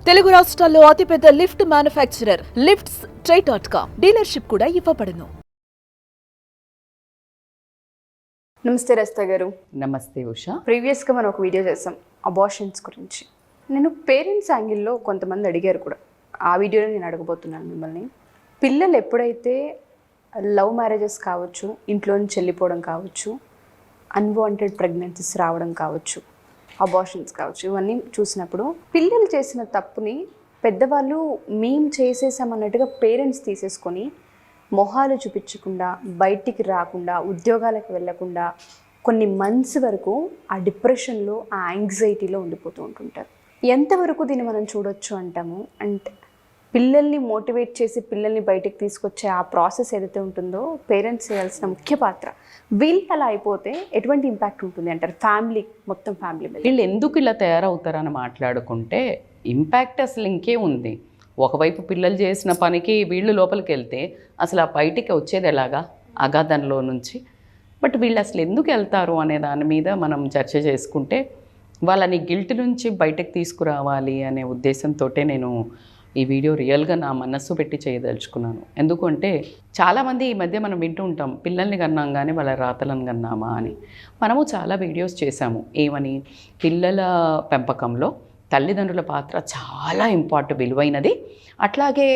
తెలుగు రాష్ట్రాల్లో అతిపెద్ద lift manufacturer lifts ట్రై.com dealership కూడా ఇవ్వబడును. నమస్తే రస్తా గారు. నమస్తే ఉషా. ప్రీవియస్గా మనం ఒక వీడియో చేసాం అబార్షన్స్ గురించి. నేను పేరెంట్స్ యాంగిల్లో కొంతమంది అడిగారు కూడా, ఆ వీడియోలో నేను అడగబోతున్నాను మిమ్మల్ని. పిల్లలు ఎప్పుడైతే లవ్ మ్యారేజెస్ కావచ్చు, ఇంట్లో నుంచి వెళ్ళిపోవడం కావచ్చు, అన్వాంటెడ్ ప్రెగ్నెన్సీస్ రావడం కావచ్చు, అబార్షన్స్ కావచ్చు, ఇవన్నీ చూసినప్పుడు పిల్లలు చేసిన తప్పుని పెద్దవాళ్ళు మేము చేసేసామన్నట్టుగా పేరెంట్స్ తీసేసుకొని మొహాలు చూపించకుండా, బయటికి రాకుండా, ఉద్యోగాలకు వెళ్ళకుండా కొన్ని మంత్స్ వరకు ఆ డిప్రెషన్లో, ఆ యాంగ్జైటీలో ఉండిపోతూ ఉంటుంటారు. ఎంతవరకు దీన్ని మనం చూడొచ్చు అంటాము అంటే, పిల్లల్ని మోటివేట్ చేసి పిల్లల్ని బయటకు తీసుకొచ్చే ఆ ప్రాసెస్ ఏదైతే ఉంటుందో పేరెంట్స్ చేయాల్సిన ముఖ్య పాత్ర, వీళ్ళు అలా అయిపోతే ఎటువంటి ఇంపాక్ట్ ఉంటుంది అంటారు ఫ్యామిలీ, మొత్తం ఫ్యామిలీ మీద? వీళ్ళు ఎందుకు ఇలా తయారవుతారని మాట్లాడుకుంటే ఇంపాక్ట్ అసలు ఇంకే ఉంది. ఒకవైపు పిల్లలు చేసిన పనికి వీళ్ళు లోపలికి వెళ్తే అసలు ఆ బయటికి వచ్చేది ఎలాగా అగాధంలో నుంచి. బట్ వీళ్ళు అసలు ఎందుకు వెళ్తారు అనే దాని మీద మనం చర్చ చేసుకుంటే, వాళ్ళని గిల్ట్ నుంచి బయటకు తీసుకురావాలి అనే ఉద్దేశంతో నేను ఈ వీడియో రియల్గా నా మనస్సు పెట్టి చేయదలుచుకున్నాను. ఎందుకంటే చాలామంది ఈ మధ్య మనం వింటూ ఉంటాం, పిల్లల్ని కన్నాం కానీ వాళ్ళ రాతలను కన్నామా అని. మనము చాలా వీడియోస్ చేశాము ఏమని, పిల్లల పెంపకంలో తల్లిదండ్రుల పాత్ర చాలా విలువైనది. అట్లాగే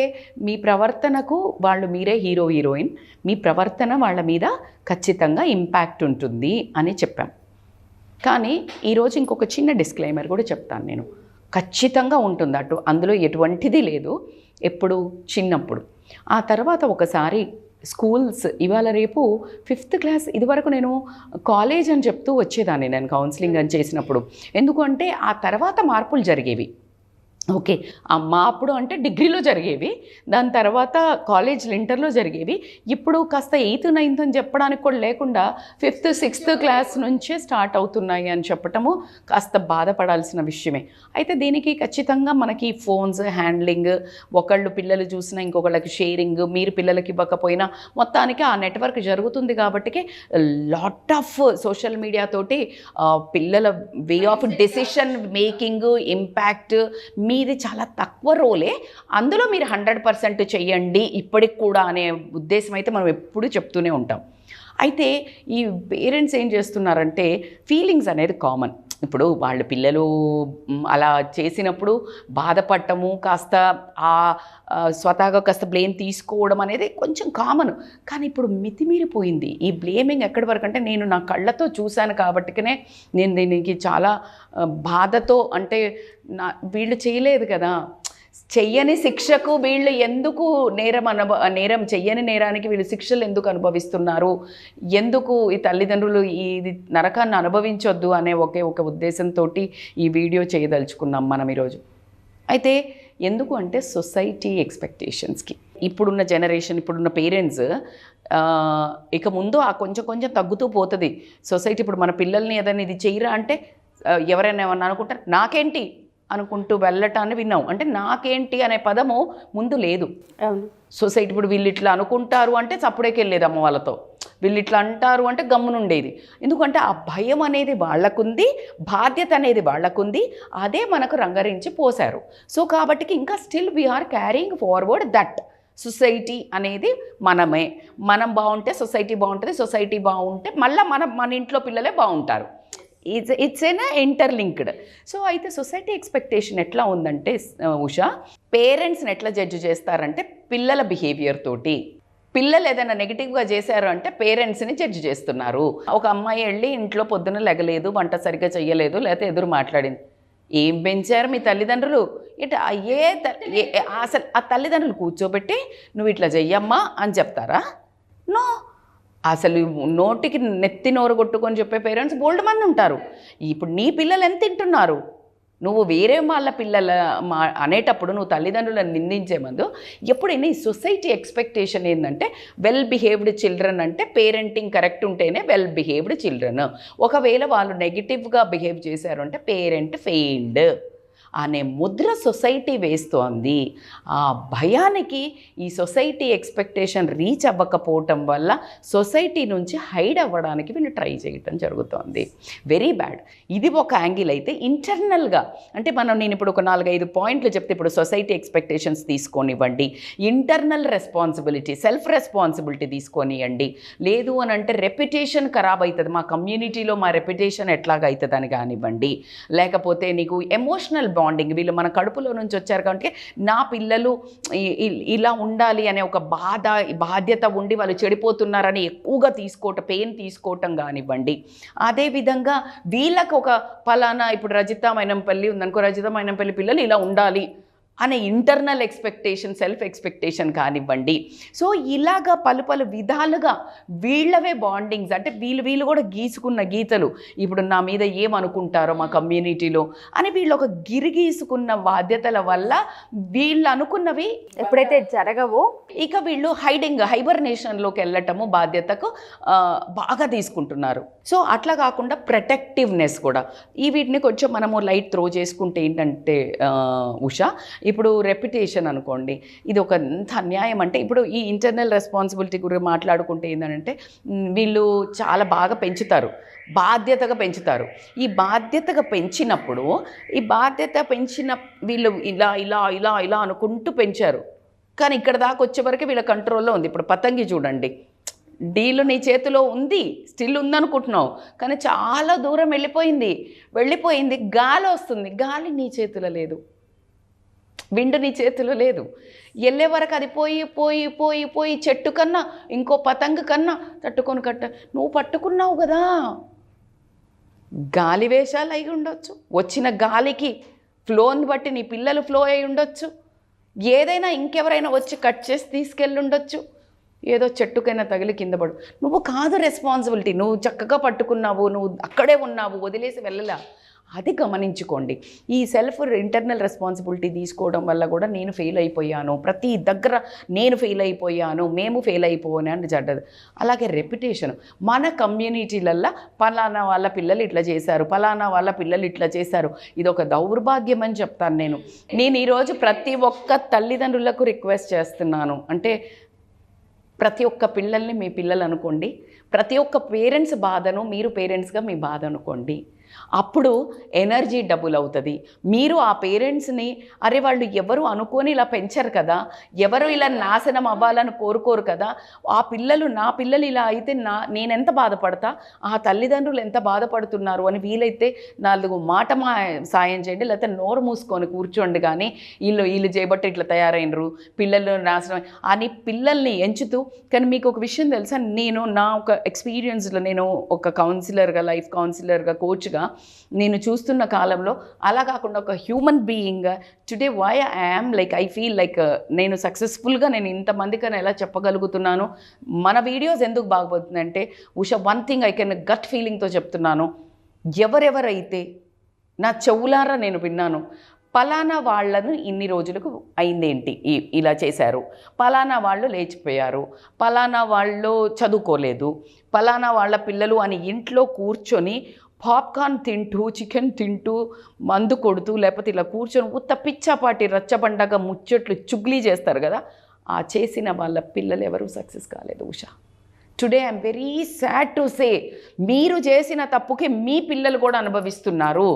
మీ ప్రవర్తనకు వాళ్ళు మీరే హీరో హీరోయిన్, మీ ప్రవర్తన వాళ్ళ మీద ఖచ్చితంగా ఇంపాక్ట్ ఉంటుంది అని చెప్పాం. కానీ ఈరోజు ఇంకొక చిన్న డిస్క్లైమర్ కూడా చెప్తాను నేను. ఖచ్చితంగా ఉంటుంది అందులో ఎటువంటిది లేదు. ఎప్పుడు చిన్నప్పుడు, ఆ తర్వాత ఒకసారి స్కూల్స్, ఇవాళ రేపు 5th క్లాస్, ఇదివరకు నేను కాలేజ్ అని చెప్తూ వచ్చేదాన్ని నేను కౌన్సిలింగ్ అని చేసినప్పుడు. ఎందుకంటే ఆ తర్వాత మార్పులు జరిగేవి. ఓకే, మా అప్పుడు అంటే డిగ్రీలో జరిగేవి, దాని తర్వాత కాలేజ్లో ఇంటర్లో జరిగేవి. ఇప్పుడు కాస్త 8th 9th అని చెప్పడానికి కూడా లేకుండా 5th 6th క్లాస్ నుంచే స్టార్ట్ అవుతున్నాయి అని చెప్పటము కాస్త బాధపడాల్సిన విషయమే. అయితే దీనికి ఖచ్చితంగా మనకి ఫోన్స్ హ్యాండ్లింగ్, ఒకళ్ళు పిల్లలు చూసినా ఇంకొకళ్ళకి షేరింగ్, మీరు పిల్లలకి ఇవ్వకపోయినా మొత్తానికి ఆ నెట్వర్క్ జరుగుతుంది. కాబట్టి లాట్ ఆఫ్ సోషల్ మీడియా తోటి పిల్లల way of decision making impact మీది చాలా తక్కువ రోలే, అందులో మీరు 100% చెయ్యండి ఇప్పటికి కూడా అనే ఉద్దేశం అయితే మనం ఎప్పుడూ చెప్తూనే ఉంటాం. అయితే ఈ పేరెంట్స్ ఏం చేస్తున్నారంటే, ఫీలింగ్స్ అనేది కామన్. ఇప్పుడు వాళ్ళ పిల్లలు అలా చేసినప్పుడు బాధపడటము, కాస్త స్వతహాగా కాస్త బ్లేమ్ తీసుకోవడం అనేది కొంచెం కామన్. కానీ ఇప్పుడు మితిమీరిపోయింది ఈ బ్లేమింగ్. ఎక్కడి వరకు అంటే, నేను నా కళ్ళతో చూశాను కాబట్టికనే నేను దీనికి చాలా బాధతో, అంటే వీళ్ళు చేయలేదు కదా, చెయ్యని శిక్షకు వీళ్ళు ఎందుకు నేరం చెయ్యని నేరానికి వీళ్ళు శిక్షలు ఎందుకు అనుభవిస్తున్నారు, ఎందుకు ఈ తల్లిదండ్రులు ఇది నరకాన్ని అనుభవించొద్దు అనే ఒక ఉద్దేశంతో ఈ వీడియో చేయదలుచుకున్నాం మనం ఈరోజు. అయితే ఎందుకు అంటే, సొసైటీ ఎక్స్పెక్టేషన్స్కి ఇప్పుడున్న జనరేషన్, ఇప్పుడున్న పేరెంట్స్ ఇక ముందు ఆ కొంచెం కొంచెం తగ్గుతూ పోతుంది సొసైటీ. ఇప్పుడు మన పిల్లల్ని ఏదైనా ఇది చెయ్యరా అంటే ఎవరైనా ఏమన్నా అనుకుంటారు, నాకేంటి అనుకుంటూ వెళ్ళటాన్ని విన్నాం. అంటే నాకేంటి అనే పదము ముందు లేదు సొసైటీ. ఇప్పుడు వీళ్ళు ఇట్లా అనుకుంటారు అంటే చప్పుడేకి వెళ్ళేది అమ్మ వాళ్ళతో, వీళ్ళు ఇట్లా అంటారు అంటే గమ్మునుండేది. ఎందుకంటే ఆ భయం అనేది వాళ్ళకుంది, బాధ్యత అనేది వాళ్ళకుంది, అదే మనకు రంగరించి పోశారు. సో కాబట్టి ఇంకా still we're carrying forward that society అనేది మనమే. మనం బాగుంటే సొసైటీ బాగుంటుంది, సొసైటీ బాగుంటే మళ్ళీ మన ఇంట్లో పిల్లలే బాగుంటారు. It's an interlinked. సో అయితే సొసైటీ ఎక్స్పెక్టేషన్ ఎట్లా ఉందంటే ఉషా, పేరెంట్స్ని ఎట్లా జడ్జి చేస్తారంటే పిల్లల బిహేవియర్ తోటి. పిల్లలు ఏదైనా నెగిటివ్గా చేశారు అంటే పేరెంట్స్ని జడ్జి చేస్తున్నారు. ఒక అమ్మాయి వెళ్ళి ఇంట్లో పొద్దున లెగలేదు, వంట సరిగ్గా చెయ్యలేదు, లేకపోతే ఎదురు మాట్లాడింది, ఏం పెంచారు మీ తల్లిదండ్రులు ఇట్లా అసలు ఆ తల్లిదండ్రులు కూర్చోబెట్టి నువ్వు ఇట్లా చెయ్యమ్మా అని చెప్తారా? నో. అసలు నోటికి నెత్తి నోరు కొట్టుకొని చెప్పే పేరెంట్స్ బోల్డ్ మంది ఉంటారు. ఇప్పుడు నీ పిల్లలు ఎంత తింటున్నారు, నువ్వు వేరే వాళ్ళ పిల్లల అనేటప్పుడు నువ్వు తల్లిదండ్రులను నిందించే ముందు ఎప్పుడైనా ఈ సొసైటీ ఎక్స్పెక్టేషన్ ఏంటంటే, వెల్ బిహేవ్డ్ చిల్డ్రన్ అంటే పేరెంటింగ్ కరెక్ట్ ఉంటేనే వెల్ బిహేవ్డ్ చిల్డ్రన్. ఒకవేళ వాళ్ళు నెగిటివ్గా బిహేవ్ చేశారు అంటే పేరెంట్ ఫెయిల్డ్. అనే ముద్ర సొసైటీ వేస్తోంది. ఆ భయానికి ఈ సొసైటీ ఎక్స్పెక్టేషన్ రీచ్ అవ్వకపోవటం వల్ల సొసైటీ నుంచి హైడ్ అవ్వడానికి వీళ్ళు ట్రై చేయటం జరుగుతోంది. Very bad. ఇది ఒక యాంగిల్. అయితే ఇంటర్నల్గా అంటే నేను ఇప్పుడు ఒక 4-5 పాయింట్లు చెప్తే, ఇప్పుడు సొసైటీ ఎక్స్పెక్టేషన్స్ తీసుకొనివ్వండి, ఇంటర్నల్ రెస్పాన్సిబిలిటీ సెల్ఫ్ రెస్పాన్సిబిలిటీ తీసుకొనియండి, లేదు అని అంటే రెప్యుటేషన్ ఖరాబ్ అవుతుంది, మా కమ్యూనిటీలో మా రెప్యుటేషన్ ఎట్లాగవుతుందని కానివ్వండి, లేకపోతే నీకు ఎమోషనల్ బాండింగ్, వీళ్ళు మన కడుపులో నుంచి వచ్చారు కాబట్టి నా పిల్లలు ఇలా ఉండాలి అనే ఒక బాధ్యత ఉండి వాళ్ళు చెడిపోతున్నారని ఎక్కువగా పెయిన్ తీసుకోవటం కానివ్వండి. అదేవిధంగా వీళ్ళకు ఒక పలానా ఇప్పుడు రజిత మైనంపల్లి ఉందనుకో, రజిత మైనంపల్లి పిల్లలు ఇలా ఉండాలి అనే ఇంటర్నల్ ఎక్స్పెక్టేషన్ సెల్ఫ్ ఎక్స్పెక్టేషన్ కానివ్వండి. సో ఇలాగా పలు విధాలుగా వీళ్ళవే బాండింగ్స్, అంటే వీళ్ళు కూడా గీసుకున్న గీతలు, ఇప్పుడు నా మీద ఏమనుకుంటారో మా కమ్యూనిటీలో అని వీళ్ళు ఒక గీసుకున్న బాధ్యతల వల్ల వీళ్ళు అనుకున్నవి ఎప్పుడైతే జరగవో ఇక వీళ్ళు హైబర్నేషన్లోకి వెళ్ళటము బాధ్యతకు బాగా తీసుకుంటున్నారు. సో అట్లా కాకుండా ప్రొటెక్టివ్నెస్ కూడా వీటిని కొంచెం మనము లైట్ త్రో చేసుకుంటే ఏంటంటే ఉషా, ఇప్పుడు రెప్యుటేషన్ అనుకోండి, ఇది ఒక ఎంత అన్యాయం అంటే, ఇప్పుడు ఈ ఇంటర్నల్ రెస్పాన్సిబిలిటీ గురించి మాట్లాడుకుంటే ఏంటంటే వీళ్ళు చాలా బాగా పెంచుతారు, బాధ్యతగా పెంచుతారు. ఈ బాధ్యతగా పెంచినప్పుడు వీళ్ళు ఇలా ఇలా ఇలా ఇలా అనుకుంటూ పెంచారు, కానీ ఇక్కడ దాకా వచ్చే వరకు వీళ్ళ కంట్రోల్లో ఉంది. ఇప్పుడు పతంగి చూడండి, డీలు నీ చేతిలో ఉంది, స్టిల్ ఉందనుకుంటున్నావు, కానీ చాలా దూరం వెళ్ళిపోయింది, గాలి వస్తుంది, గాలి నీ చేతిలో లేదు, విండు నీ చేతిలో లేదు, వెళ్ళే వరకు అది పోయి చెట్టు కన్నా ఇంకో పతంగు కన్నా తట్టుకొని నువ్వు పట్టుకున్నావు కదా. గాలి వేషాలు అయి ఉండొచ్చు, వచ్చిన గాలికి ఫ్లోని బట్టి నీ పిల్లలు ఫ్లో అయి ఉండొచ్చు, ఏదైనా ఇంకెవరైనా వచ్చి కట్ చేసి తీసుకెళ్ళి ఉండొచ్చు, ఏదో చెట్టుకైనా తగిలి కింద పడు, నువ్వు కాదు రెస్పాన్సిబిలిటీ, నువ్వు చక్కగా పట్టుకున్నావు, నువ్వు అక్కడే ఉన్నావు, వదిలేసి వెళ్ళలా. అది గమనించుకోండి. ఈ సెల్ఫ్ ఇంటర్నల్ రెస్పాన్సిబిలిటీ తీసుకోవడం వల్ల కూడా నేను ఫెయిల్ అయిపోయాను, ప్రతి దగ్గర నేను ఫెయిల్ అయిపోయాను, మేము ఫెయిల్ అయిపోయాను అని జడ్డదు. అలాగే రెప్యుటేషన్, మన కమ్యూనిటీలల్లో పలానా వాళ్ళ పిల్లలు ఇట్లా చేశారు, పలానా వాళ్ళ పిల్లలు ఇట్లా చేశారు, ఇది ఒక దౌర్భాగ్యం అని చెప్తాను నేను ఈరోజు ప్రతి ఒక్క తల్లిదండ్రులకు రిక్వెస్ట్ చేస్తున్నాను. అంటే ప్రతి ఒక్క పిల్లల్ని మీ పిల్లలు అనుకోండి, ప్రతి ఒక్క పేరెంట్స్ బాధను మీరు పేరెంట్స్గా మీ బాధ అనుకోండి. అప్పుడు ఎనర్జీ డబుల్ అవుతుంది. మీరు ఆ పేరెంట్స్ని అరే వాళ్ళు ఎవరు అనుకొని ఇలా పెంచరు కదా, ఎవరు ఇలా నాశనం అవ్వాలని కోరుకోరు కదా, ఆ పిల్లలు నా పిల్లలు ఇలా అయితే నేనెంత బాధపడతా, ఆ తల్లిదండ్రులు ఎంత బాధపడుతున్నారు అని వీలైతే 4 మాట సాయం చేయండి, లేకపోతే నోరు మూసుకొని కూర్చోండి. కానీ వీళ్ళు చేయబట్టి ఇట్లా తయారైనరు, పిల్లలు నాశనం అని పిల్లల్ని ఎంచుతూ. కానీ మీకు ఒక విషయం తెలుసా, నేను నా ఒక ఎక్స్పీరియన్స్లో, నేను ఒక కౌన్సిలర్గా, లైఫ్ కౌన్సిలర్గా, కోచ్గా నేను చూస్తున్న కాలంలో అలా కాకుండా ఒక human being today why I'm like I feel like నేను సక్సెస్ఫుల్గా నేను ఇంతమందికైనా ఎలా చెప్పగలుగుతున్నాను, మన వీడియోస్ ఎందుకు బాగుపోతుందంటే ఉషా one thing I can gut ఫీలింగ్తో చెప్తున్నాను, ఎవరెవరైతే నా చెవులారా నేను విన్నాను, పలానా వాళ్ళను ఇన్ని రోజులకు అయిందేంటి ఇలా చేశారు, పలానా వాళ్ళు లేచిపోయారు, పలానా వాళ్ళు చదువుకోలేదు, పలానా వాళ్ళ పిల్లలు అని ఇంట్లో కూర్చొని పాప్కార్న్ తింటూ, చికెన్ తింటూ, మందు కొడుతూ, లేకపోతే ఇలా కూర్చొని ఉత్త పిచ్చాపాటి రచ్చబండగా ముచ్చట్లు చుగ్లీ చేస్తారు కదా, ఆ చేసిన వాళ్ళ పిల్లలు ఎవరూ సక్సెస్ కాలేదు Usha. Today I'm very sad to say, మీరు చేసిన తప్పుకి మీ పిల్లలు కూడా అనుభవిస్తున్నారు.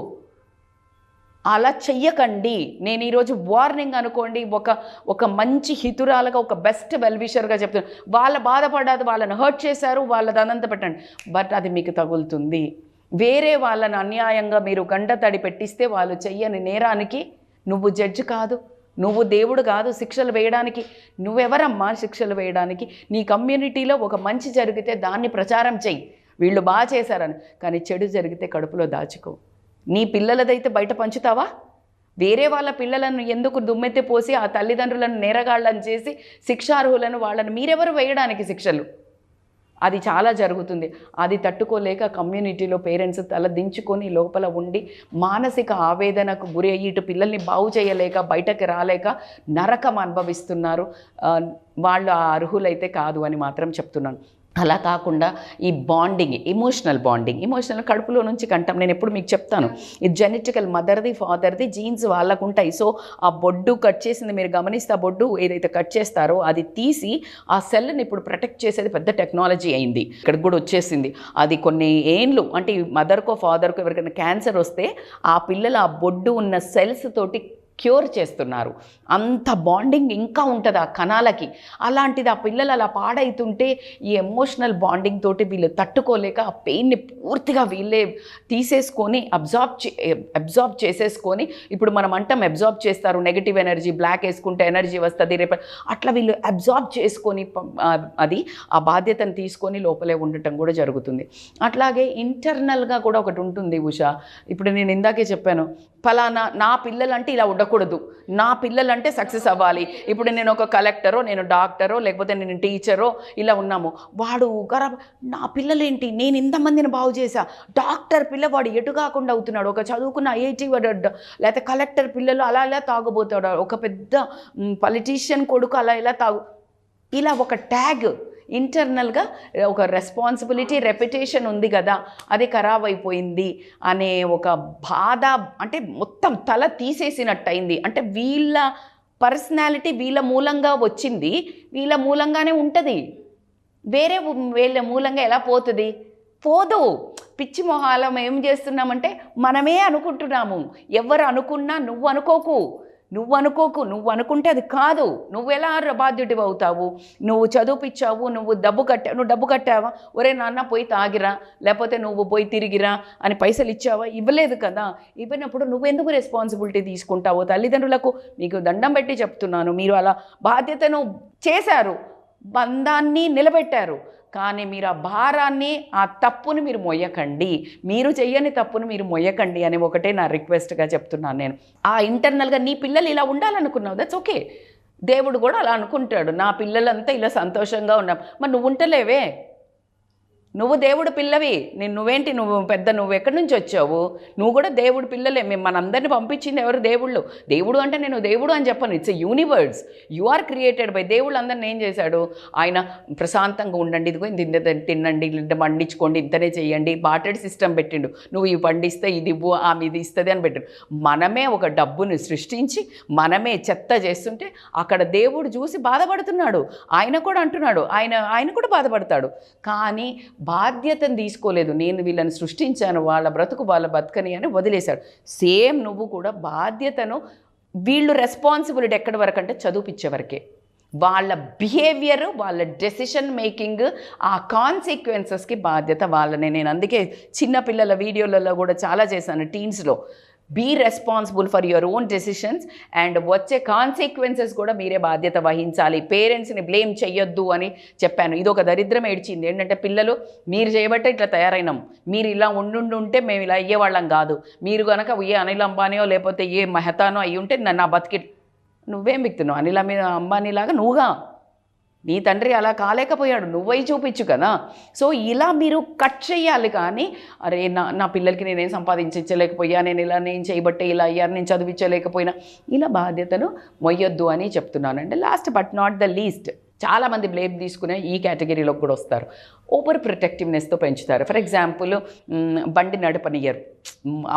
అలా చెయ్యకండి. నేను ఈరోజు వార్నింగ్ అనుకోండి, ఒక మంచి హితురాలుగా, ఒక బెస్ట్ వెల్విషర్గా చెప్తాను. వాళ్ళ బాధపడ్డది, వాళ్ళని హర్ట్ చేశారు, వాళ్ళది అనంత పెట్టండి, బట్ అది మీకు తగులుతుంది. వేరే వాళ్ళని అన్యాయంగా మీరు గంట తడి పెట్టిస్తే వాళ్ళు చెయ్యని నేరానికి నువ్వు జడ్జి కాదు, నువ్వు దేవుడు కాదు శిక్షలు వేయడానికి. నువ్వెవరమ్మా శిక్షలు వేయడానికి? నీ కమ్యూనిటీలో ఒక మంచి జరిగితే దాన్ని ప్రచారం చెయ్యి, వీళ్ళు బాగా చేశారని. కానీ చెడు జరిగితే కడుపులో దాచుకో. నీ పిల్లలదైతే బయట పంచుతావా? వేరే వాళ్ళ పిల్లలను ఎందుకు దుమ్మెత్తి పోసి ఆ తల్లిదండ్రులను నేరగాళ్ళని చేసి శిక్షార్హులను వాళ్ళని మీరెవరు వేయడానికి శిక్షలు? అది చాలా జరుగుతుంది. అది తట్టుకోలేక కమ్యూనిటీలో పేరెంట్స్ తల దించుకొని లోపల ఉండి మానసిక ఆవేదనకు గురి అయ్యి ఇటు పిల్లల్ని బాగు చేయలేక బయటకు రాలేక నరకం అనుభవిస్తున్నారు. వాళ్ళు ఆ అర్హులైతే కాదు అని మాత్రం చెప్తున్నాను. అలా కాకుండా ఈ బాండింగ్, ఎమోషనల్ కడుపులో నుంచి కంటాం. నేను ఎప్పుడు మీకు చెప్తాను, ఇది జెనెటికల్, మదర్ది ఫాదర్ది జీన్స్ వాళ్ళకు ఉంటాయి. సో ఆ బొడ్డు కట్ చేసింది మీరు గమనిస్తే, ఆ బొడ్డు ఏదైతే కట్ చేస్తారో అది తీసి ఆ సెల్ని ఇప్పుడు ప్రొటెక్ట్ చేసేది పెద్ద టెక్నాలజీ అయింది, ఇక్కడికి కూడా వచ్చేసింది. అది కొన్ని ఏండ్లు అంటే మదర్కో ఫాదర్కో ఎవరికైనా క్యాన్సర్ వస్తే ఆ పిల్లలు ఆ బొడ్డు ఉన్న సెల్స్ తోటి క్యూర్ చేస్తున్నారు. అంత బాండింగ్ ఇంకా ఉంటుంది ఆ కణాలకి. అలాంటిది ఆ పిల్లలు అలా పాడైతుంటే ఈ ఎమోషనల్ బాండింగ్ తోటి వీళ్ళు తట్టుకోలేక ఆ పెయిన్ని పూర్తిగా వీళ్ళే తీసేసుకొని అబ్జార్బ్ చేసేసుకొని, ఇప్పుడు మనం అంటాం అబ్జార్బ్ చేస్తారు, నెగిటివ్ ఎనర్జీ, బ్లాక్ వేసుకుంటే ఎనర్జీ వస్తుంది రేపు, అట్లా వీళ్ళు అబ్జార్బ్ చేసుకొని అది ఆ బాధ్యతను తీసుకొని లోపలే ఉండటం కూడా జరుగుతుంది. అట్లాగే ఇంటర్నల్గా కూడా ఒకటి ఉంటుంది ఉషా. ఇప్పుడు నేను ఇందాకే చెప్పాను, ఫలానా నా పిల్లలంటే ఇలా ఉండకూడదు, నా పిల్లలంటే సక్సెస్ అవ్వాలి. ఇప్పుడు నేను ఒక కలెక్టరో, నేను డాక్టరో, లేకపోతే నేను టీచరో ఇలా ఉన్నాము, వాడు నా పిల్లలేంటి, నేను ఇంతమందిని బాగు చేశా, డాక్టర్ పిల్లవాడు ఎటు కాకుండా అవుతున్నాడు, ఒక చదువుకున్న ఐఐటి వాడు లేకపోతే కలెక్టర్ పిల్లలు అలా ఇలా తాగుబోతాడు, ఒక పెద్ద పొలిటీషియన్ కొడుకు అలా ఇలా ఇలా ఒక ట్యాగ్ ఇంటర్నల్గా ఒక రెస్పాన్సిబిలిటీ, రెప్యుటేషన్ ఉంది కదా, అది ఖరాబ్ అయిపోయింది అనే ఒక బాధ, అంటే మొత్తం తల తీసేసినట్టు అయింది. అంటే వీళ్ళ పర్సనాలిటీ వీళ్ళ మూలంగా వచ్చింది, వీళ్ళ మూలంగానే ఉంటుంది, వేరే వీళ్ళ మూలంగా ఎలా పోతుంది? పోదు. పిచ్చి మొహాలం ఏం చేస్తున్నామంటే మనమే అనుకుంటున్నాము. ఎవరు అనుకున్నా నువ్వు అనుకోకు, నువ్వు అనుకుంటే అది కాదు. నువ్వు ఎలా బాధ్యుడి అవుతావు? నువ్వు చదువుపిచ్చావు, నువ్వు డబ్బు కట్టావా, ఒరే నాన్న పోయి తాగిరా, లేకపోతే నువ్వు పోయి తిరిగిరా అని పైసలు ఇచ్చావా? ఇవ్వలేదు కదా. ఇవ్వనప్పుడు నువ్వెందుకు రెస్పాన్సిబిలిటీ తీసుకుంటావు? తల్లిదండ్రులకు మీకు దండం పెట్టి చెప్తున్నాను, మీరు అలా బాధ్యతను చేశారు, బంధాన్ని నిలబెట్టారు, కానీ మీరు ఆ భారాన్ని, ఆ తప్పుని మీరు మొయ్యకండి, మీరు చెయ్యని తప్పును మీరు మొయ్యకండి అని ఒకటే నా రిక్వెస్ట్గా చెప్తున్నాను నేను. ఆ ఇంటర్నల్గా నీ పిల్లలు ఇలా ఉండాలనుకున్నావు, దట్స్ ఓకే. దేవుడు కూడా అలా అనుకుంటాడు, నా పిల్లలంతా ఇలా సంతోషంగా ఉన్నాం. మరి నువ్వు ఉంటలేవే, నువ్వు దేవుడు పిల్లవి, నువ్వేంటి, నువ్వు ఎక్కడి నుంచి వచ్చావు? నువ్వు కూడా దేవుడు పిల్లలే. మేము మనందరినీ పంపించింది ఎవరు? దేవుడు అంటే నేను దేవుడు అని చెప్పను, it's a universe, you are created by. దేవుడు అందరిని ఏం చేశాడు? ఆయన ప్రశాంతంగా ఉండండి, ఇదిగో ఇంత తినండి, ఇంత పండించుకోండి, ఇంతనే చేయండి, బార్టెడ్ సిస్టమ్ పెట్టిండు, నువ్వు ఇవి పండిస్తే ఇది ఇవ్వు, ఆమె ఇది ఇస్తుంది అని పెట్టాడు. మనమే ఒక డబ్బుని సృష్టించి మనమే చెత్త చేస్తుంటే అక్కడ దేవుడు చూసి బాధపడుతున్నాడు. ఆయన కూడా అంటున్నాడు, ఆయన కూడా బాధపడతాడు, కానీ బాధ్యతను తీసుకోలేదు. నేను వీళ్ళని సృష్టించాను, వాళ్ళ బ్రతుకు వాళ్ళ బతకని అని వదిలేశాడు. సేమ్ నువ్వు కూడా బాధ్యతను, వీళ్ళు రెస్పాన్సిబిలిటీ ఎక్కడి వరకు అంటే చదువుపిచ్చే వరకే. వాళ్ళ బిహేవియర్, వాళ్ళ డెసిషన్ మేకింగ్, ఆ కాన్సిక్వెన్సెస్కి బాధ్యత వాళ్ళనే. నేను అందుకే చిన్నపిల్లల వీడియోలలో కూడా చాలా చేశాను, టీన్స్లో. Be responsible for your own decisions and వచ్చే కాన్సిక్వెన్సెస్ కూడా మీరే బాధ్యత వహించాలి. పేరెంట్స్ని బ్లేమ్ చెయ్యొద్దు అని చెప్పాను. ఇది ఒక దరిద్రం ఏడ్చింది ఏంటంటే, పిల్లలు మీరు చేయబట్టే ఇట్లా తయారైనాం, మీరు ఇలా ఉండుంటే మేము ఇలా అయ్యేవాళ్ళం కాదు, మీరు కనుక ఏ అనిల్ అంబానీయో లేకపోతే ఏ మెహతానో అయ్యి ఉంటే నా బతికి. నువ్వేం బిక్తున్నావు? అనిల్ అంబానీలాగా నువ్వుగా, నీ తండ్రి అలా కాలేకపోయాడు, నువ్వై చూపించు కదా. సో ఇలా మీరు కట్ చేయాలి. కానీ అరే నా పిల్లలకి నేనేం సంపాదించలేకపోయా, నేను చేయబట్టే ఇలా అయ్యారు, నేను చదివించలేకపోయినా, ఇలా బాధ్యతను మొయ్యొద్దు అని చెప్తున్నానండి. Last but not the least, చాలామంది బ్లేమ్ తీసుకునే ఈ కేటగిరీలోకి కూడా వస్తారు. ఓవర్ ప్రొటెక్టివ్నెస్తో పెంచుతారు. ఫర్ ఎగ్జాంపుల్, బండి నడపనియరు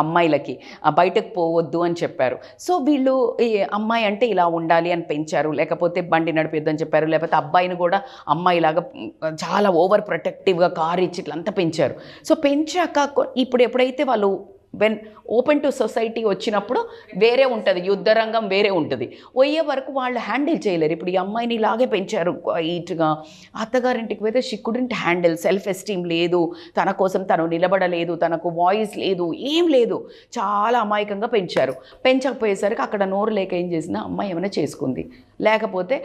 అమ్మాయిలకి, బయటకు పోవద్దు అని చెప్పారు. సో వీళ్ళు ఈ అమ్మాయి అంటే ఇలా ఉండాలి అని పెంచారు, లేకపోతే బండి నడిపేద్దని చెప్పారు, లేకపోతే అబ్బాయిని కూడా అమ్మాయిలాగా చాలా ఓవర్ ప్రొటెక్టివ్గా కారు ఇచ్చి ఇట్లంతా పెంచారు. సో పెంచాక ఇప్పుడు ఎప్పుడైతే వాళ్ళు వెన్ ఓపెన్ టు సొసైటీ వచ్చినప్పుడు వేరే ఉంటుంది, యుద్ధరంగం వేరే ఉంటుంది. పోయే వరకు వాళ్ళు హ్యాండిల్ చేయలేరు. ఇప్పుడు ఈ అమ్మాయిని ఇలాగే పెంచారు క్వైట్గా, అత్తగారింటికి పోతే she couldn't handle, self esteem లేదు, తన కోసం తను నిలబడలేదు, తనకు వాయిస్ లేదు, ఏం లేదు, చాలా అమాయకంగా పెంచారు. పెంచకపోయేసరికి అక్కడ నోరు లేక ఏం చేసినా అమ్మాయి ఏమైనా చేసుకుంది, లేకపోతే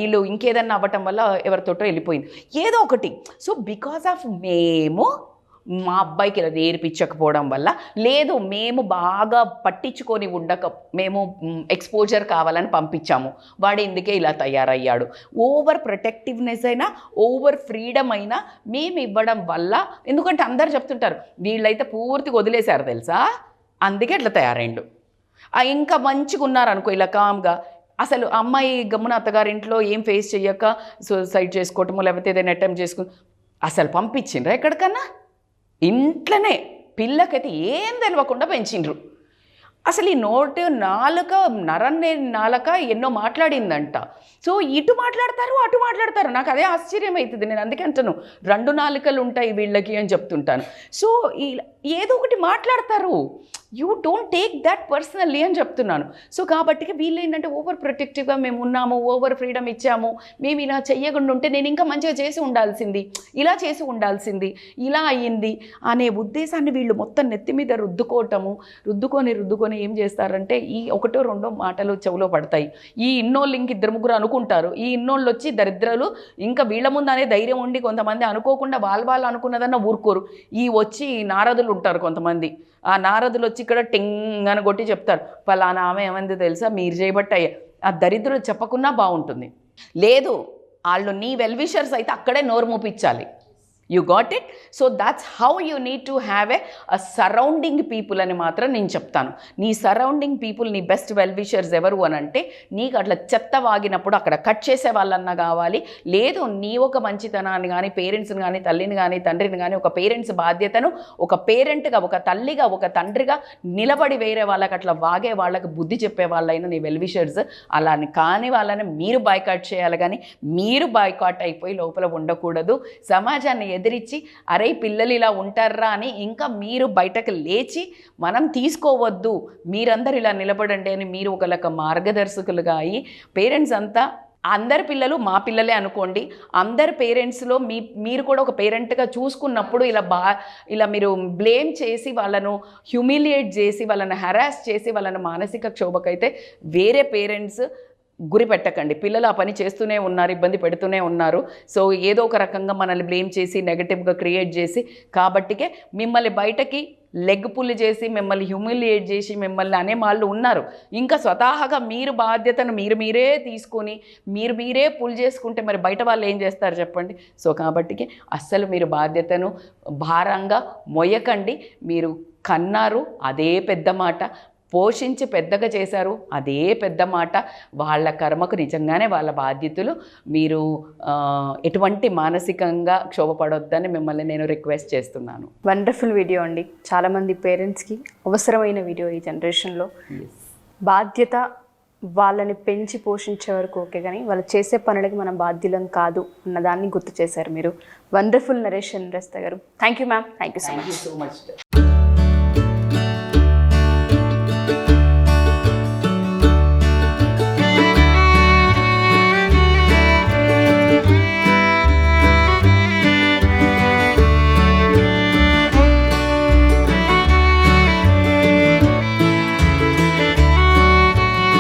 వీళ్ళు ఇంకేదన్నా అవ్వటం వల్ల ఎవరితోటో వెళ్ళిపోయింది, ఏదో ఒకటి. సో బికాస్ ఆఫ్ మా అబ్బాయికి ఇలా నేర్పించకపోవడం వల్ల, లేదు మేము బాగా పట్టించుకొని మేము ఎక్స్పోజర్ కావాలని పంపించాము, వాడు ఇందుకే ఇలా తయారయ్యాడు. ఓవర్ ప్రొటెక్టివ్నెస్ అయినా, ఓవర్ ఫ్రీడమ్ అయినా మేము ఇవ్వడం వల్ల, ఎందుకంటే అందరు చెప్తుంటారు వీళ్ళైతే పూర్తిగా వదిలేశారు తెలుసా, అందుకే ఇట్లా తయారైండు. ఇంకా మంచిగా ఉన్నారనుకో ఇలా కామ్గా, అసలు అమ్మాయి గమ్మున అత్తగారింట్లో ఏం ఫేస్ చెయ్యక సూసైడ్ చేసుకోవటమో లేకపోతే ఏదైనా అటెంప్ట్ చేసుకుని అసలు పంపించిండ్రా ఎక్కడికన్నా? ఇంట్లోనే పిల్లకైతే ఏం తెలియకుండా పెంచిండ్రు. అసలు ఈ నోటు నాలుక నాలుక ఎన్నో మాట్లాడిందంట. సో ఇటు మాట్లాడతారు అటు మాట్లాడతారు. నాకు అదే ఆశ్చర్యం అవుతుంది. నేను అందుకే అంటాను 2 నాలుకలు ఉంటాయి వీళ్ళకి అని చెప్తుంటాను. సో ఏదో ఒకటి మాట్లాడతారు. You don't take that personally అని చెప్తున్నాను. సో కాబట్టి వీళ్ళు ఏంటంటే ఓవర్ ప్రొటెక్టివ్గా మేము ఉన్నాము, ఓవర్ ఫ్రీడమ్ ఇచ్చాము, మేము ఇలా చెయ్యకుండా ఉంటే నేను ఇంకా మంచిగా చేసి ఉండాల్సింది, ఇలా చేసి ఉండాల్సింది, ఇలా అయ్యింది అనే ఉద్దేశాన్ని వీళ్ళు మొత్తం నెత్తి మీద రుద్దుకొని ఏం చేస్తారంటే ఈ 1-2 మాటలు చెవులో పడతాయి. ఈ ఇన్నోళ్ళు ఇంక 2-3 అనుకుంటారు. ఈ ఇన్నోళ్ళు వచ్చి దరిద్రాలు ఇంకా వీళ్ళ ముందు అనే ధైర్యం ఉండి కొంతమంది అనుకోకుండా వాళ్ళు అనుకున్నదన్న ఊరుకోరు. ఈ వచ్చి నారదులు ఉంటారు కొంతమంది. ఆ నారదులు వచ్చి ఇక్కడ టింగ్ అని కొట్టి చెప్తారు, పలానా ఆమె ఏమంది తెలుసా, మీరు చేయబట్టాయే. ఆ దరిద్రులు చెప్పకున్నా బాగుంటుంది. లేదు, వాళ్ళు నీ వెల్విషర్స్ అయితే అక్కడే నోరు మూపించాలి. You got it. So that's how you need to have a surrounding people అని మాత్రం నేను చెప్తాను. నీ సరౌండింగ్ పీపుల్, నీ బెస్ట్ వెల్విషర్స్ ఎవరు అని అంటే, నీకు అట్లా చెత్త వాగినప్పుడు అక్కడ కట్ చేసే వాళ్ళన్నా కావాలి. లేదు, నీ ఒక మంచితనాన్ని కానీ, పేరెంట్స్ని కానీ, తల్లిని కానీ, తండ్రిని కానీ, ఒక పేరెంట్స్ బాధ్యతను ఒక పేరెంట్గా, ఒక తల్లిగా, ఒక తండ్రిగా నిలబడి వేరే వాళ్ళకి అట్లా వాగే వాళ్ళకి బుద్ధి చెప్పే వాళ్ళైనా నీ వెల్విషర్స్. అలా కాని వాళ్ళని మీరు బాయ్కాట్ చేయాలి, కానీ మీరు బాయ్కాట్ అయిపోయి లోపల ఉండకూడదు. సమాజాన్ని ఎదిరించి అరే పిల్లలు ఇలా ఉంటారా అని ఇంకా మీరు బయటకు లేచి మనం తీసుకోవద్దు, మీరందరూ ఇలా నిలబడండి అని మీరు ఒకళ్ళక మార్గదర్శకులుగా అయ్యి, పేరెంట్స్ అంతా అందరి పిల్లలు మా పిల్లలే అనుకోండి, అందరి పేరెంట్స్లో మీరు కూడా ఒక పేరెంట్గా చూసుకున్నప్పుడు ఇలా మీరు బ్లేమ్ చేసి వాళ్ళను హ్యూమిలియేట్ చేసి వాళ్ళను హెరాస్ చేసి వాళ్ళను మానసిక క్షోభకైతే వేరే పేరెంట్స్ గురి పెట్టకండి. పిల్లలు ఆ పని చేస్తూనే ఉన్నారు, ఇబ్బంది పెడుతూనే ఉన్నారు. సో ఏదో ఒక రకంగా మనల్ని బ్లేమ్ చేసి నెగటివ్గా క్రియేట్ చేసి కాబట్టికే మిమ్మల్ని బయటకి లెగ్ పుల్ చేసి మిమ్మల్ని హ్యూమిలియేట్ చేసి మిమ్మల్ని అనే వాళ్ళు ఉన్నారు. ఇంకా స్వతహాగా మీరు బాధ్యతను మీరే తీసుకొని మీరే పుల్ చేసుకుంటే మరి బయట వాళ్ళు ఏం చేస్తారు చెప్పండి. సో కాబట్టికి అస్సలు మీరు బాధ్యతను భారంగా మొయ్యకండి. మీరు కన్నారు అదే పెద్ద మాట, పోషించి పెద్దగా చేశారు అదే పెద్ద మాట. వాళ్ళ కర్మకు నిజంగానే వాళ్ళ బాధ్యతలు. మీరు ఎటువంటి మానసికంగా క్షోభపడొద్దని మిమ్మల్ని నేను రిక్వెస్ట్ చేస్తున్నాను. వండర్ఫుల్ వీడియో అండి. చాలామంది పేరెంట్స్కి అవసరమైన వీడియో ఈ జనరేషన్లో. బాధ్యత వాళ్ళని పెంచి పోషించే వరకు ఓకే, కానీ వాళ్ళు చేసే పనులకి మనం బాధ్యులం కాదు అన్నదాన్ని గుర్తు చేశారు మీరు. వండర్ఫుల్ నరేషన్ రస్తా గారు. Thank you ma'am. Thank you so much.